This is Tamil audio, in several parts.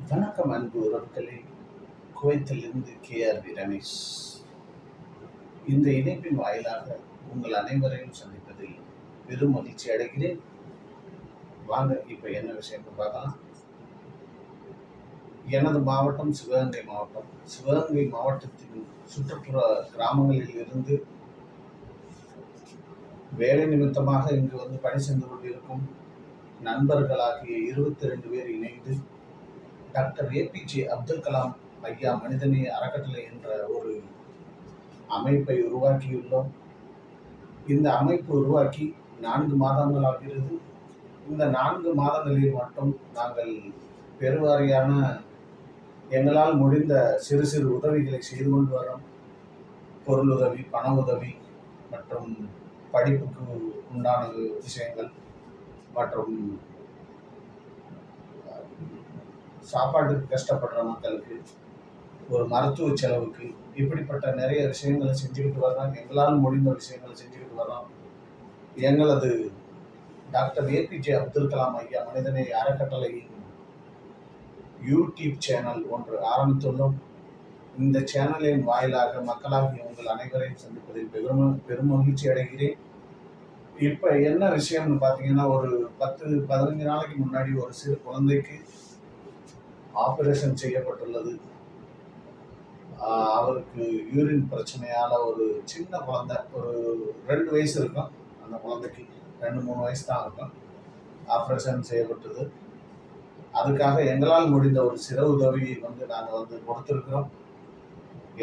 வணக்கம் அன்பு உறவுகளே. குவைத்திலிருந்து KRV ரமேஷ். இந்த இணைப்பின் வாயிலாக உங்கள் அனைவரையும் சந்திப்பதில் பெரும் மகிழ்ச்சி அடைகிறேன். வாங்க இப்போ என்ன விஷயம்னு பார்க்கலாம். எனது மாவட்டம் சிவகங்கை மாவட்டம். சிவகங்கை மாவட்டத்தின் சுற்றுப்புற கிராமங்களில் இருந்து வேலை நிமித்தமாக இங்கு வந்து பணி சென்று கொண்டிருக்கும் நண்பர்களாகிய 22 பேர் இணைந்து டாக்டர் APJ அப்துல் கலாம் ஐயா மனிதநேய அறக்கட்டளை என்ற ஒரு அமைப்பை உருவாக்கியுள்ளோம். இந்த அமைப்பு உருவாக்கி 4 மாதங்கள் ஆகிறது. இந்த 4 மாதங்களில் மட்டும் நாங்கள் பெருவாரியான எங்களால் முடிந்த சிறு சிறு உதவிகளை செய்து கொண்டு வரோம். பொருள் உதவி, பண உதவி மற்றும் படிப்புக்கு உண்டான விஷயங்கள் மற்றும் சாப்பாட்டுக்கு கஷ்டப்படுற மக்களுக்கு, ஒரு மருத்துவ செலவுக்கு, இப்படிப்பட்ட நிறைய விஷயங்களை செஞ்சுக்கிட்டு வர்றோம். எங்களால் முடிந்த விஷயங்களை செஞ்சுக்கிட்டு வர்றோம். எங்களது டாக்டர் APJ அப்துல் கலாம் ஐயா மனிதநேய அறக்கட்டளையின் யூடியூப் சேனல் ஒன்று ஆரம்பித்துள்ளோம். இந்த சேனலின் வாயிலாக மக்களாகிய உங்கள் அனைவரையும் சந்திப்பதில் பெரும் மகிழ்ச்சி அடைகிறேன். இப்போ என்ன விஷயம்னு பார்த்தீங்கன்னா, ஒரு 10-15 நாளைக்கு முன்னாடி ஒரு சிறு குழந்தைக்கு ஆபரேஷன் செய்யப்பட்டுள்ளது. அவருக்கு யூரின் பிரச்சனையால் ஒரு சின்ன குழந்தை, ஒரு 2 வயசு இருக்கும். அந்த குழந்தைக்கு 2-3 வயசு தான் இருக்கும். ஆப்ரேஷன் செய்யப்பட்டது. அதுக்காக எங்களால் முடிந்த ஒரு சிறு உதவியை நாங்கள் கொடுத்துருக்கிறோம்.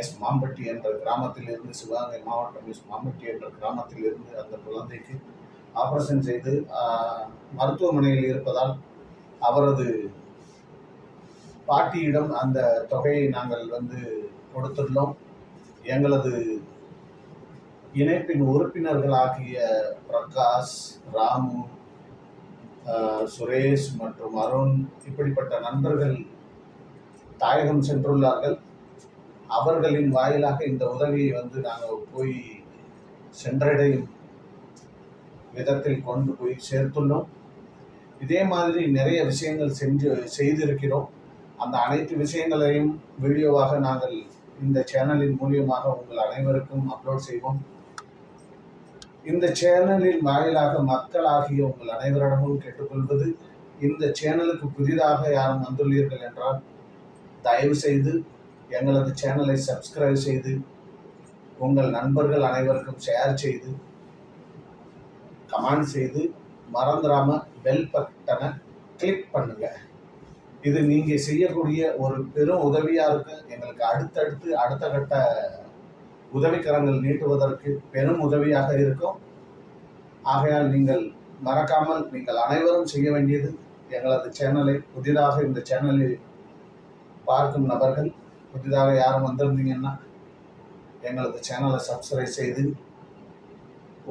எஸ் மாம்பட்டி என்ற கிராமத்திலிருந்து, சிவகங்கை மாவட்டம் எஸ் மாம்பட்டி என்ற கிராமத்திலிருந்து அந்த குழந்தைக்கு ஆபரேஷன் செய்து மருத்துவமனையில் இருப்பதால் அவரது பாட்டியிடம் அந்த தொகையை நாங்கள் கொடுத்துள்ளோம். எங்களது இணைப்பின் உறுப்பினர்களாகிய பிரகாஷ், ராமு, சுரேஷ் மற்றும் அருண், இப்படிப்பட்ட நண்பர்கள் தாயகம் சென்றுள்ளார்கள். அவர்களின் வாயிலாக இந்த உதவியை நாங்கள் போய் சென்றடையும் விதத்தில் கொண்டு போய் சேர்த்துள்ளோம். இதே மாதிரி நிறைய விஷயங்கள் செய்திருக்கிறோம். அந்த அனைத்து விஷயங்களையும் வீடியோவாக நாங்கள் இந்த சேனலின் மூலியமாக உங்கள் அனைவருக்கும் அப்லோட் செய்வோம். இந்த சேனலின் வாயிலாக மக்களாகிய உங்கள் அனைவரிடமும் கேட்டுக்கொள்வது, இந்த சேனலுக்கு புதிதாக யாரும் வந்துள்ளீர்கள் என்றால் தயவு செய்து எங்களது சேனலை சப்ஸ்கிரைப் செய்து உங்கள் நண்பர்கள் அனைவருக்கும் ஷேர் செய்து கமெண்ட் செய்து மறந்துடாம பெல் பட்டனை கிளிக் பண்ணுங்க. இது நீங்க செய்யக்கூடிய ஒரு பெரும் உதவியா இருக்கு. எங்களுக்கு அடுத்த கட்ட உதவிக்கரங்கள் நீட்டுவதற்கு பெரும் உதவியாக இருக்கும். ஆகையால் நீங்கள் மறக்காமல் நீங்கள் அனைவரும் செய்ய வேண்டியது, எங்களது சேனலை புதிதாக இந்த சேனலில் பார்க்கும் நபர்கள் புதிதாக யாரும் வந்திருந்தீங்கன்னா எங்களது சேனலை சப்ஸ்கிரைப் செய்து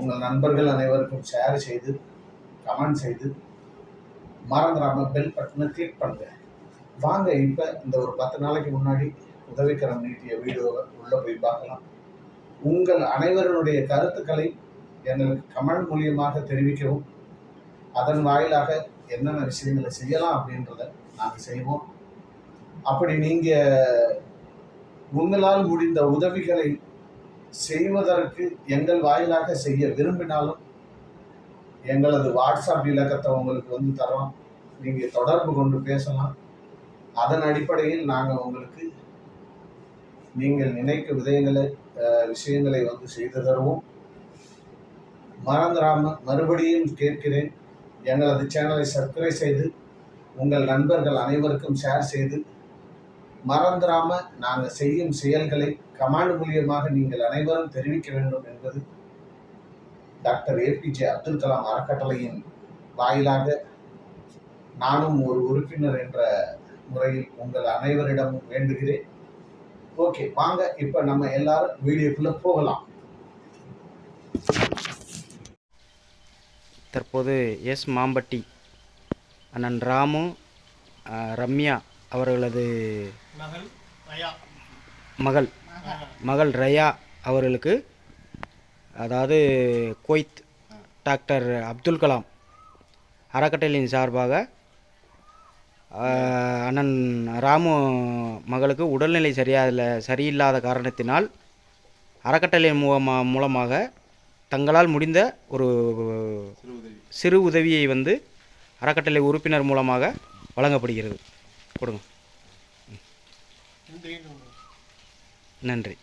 உங்கள் நண்பர்கள் அனைவருக்கும் ஷேர் செய்து கமெண்ட் செய்து மறந்துடாம பெல் பட்டனை கிளிக் பண்ணுங்க. வாங்க இப்போ இந்த ஒரு 10 நாளைக்கு முன்னாடி உதவிக்கரம் நீட்டிய வீடியோவை உள்ள போய் பார்க்கலாம். உங்கள் அனைவருடைய கருத்துக்களை எங்களுக்கு கமெண்ட் மூலியமாக தெரிவிக்கவும், அதன் வாயிலாக என்னென்ன விஷயங்களை செய்யலாம் அப்படின்றத நாங்கள் செய்வோம். அப்படி நீங்கள் உங்களால் முடிந்த உதவிகளை செய்வதற்கு எங்கள் வாயிலாக செய்ய விரும்பினாலும் எங்களது வாட்ஸ்அப் இலக்கத்தை உங்களுக்கு தரோம். நீங்கள் தொடர்பு கொண்டு பேசலாம். அதன் அடிப்படையில் நாங்கள் உங்களுக்கு நீங்கள் நினைக்கும் விஷயங்களை செய்து தருவோம். மறந்துடாம மறுபடியும் கேட்கிறேன், எங்களது சேனலை சப்ஸ்கிரைப் செய்து உங்கள் நண்பர்கள் அனைவருக்கும் ஷேர் செய்து மறந்துடாம நாங்கள் செய்யும் செயல்களை கமெண்ட் மூலியமாக நீங்கள் அனைவரும் தெரிவிக்க வேண்டும் என்பது டாக்டர் APJ அப்துல் கலாம் அறக்கட்டளையின் வாயிலாக நானும் ஒரு உறுப்பினர் என்ற முறையில் உங்கள் அனைவரிடமும் வேண்டுகிறேன். ஓகே, வாங்க இப்ப நம்ம எல்லாரும் வீடியோக்குள்ள போகலாம். தற்போது எஸ் மாம்பட்டி அண்ணன் ராமு, ரம்யா அவர்களது மகள் ரயா அவர்களுக்கு, அதாவது குவைத் டாக்டர் அப்துல் கலாம் அறக்கட்டளையின் சார்பாக அண்ணன் ராமு மகளுக்கு உடல்நிலை சரியில்லாத காரணத்தினால் அறக்கட்டளை மூலமாக தங்களால் முடிந்த ஒரு சிறு உதவியை வந்து அறக்கட்டளை உறுப்பினர் மூலமாக வழங்கப்படுகிறது. கொடுங்க. நன்றி.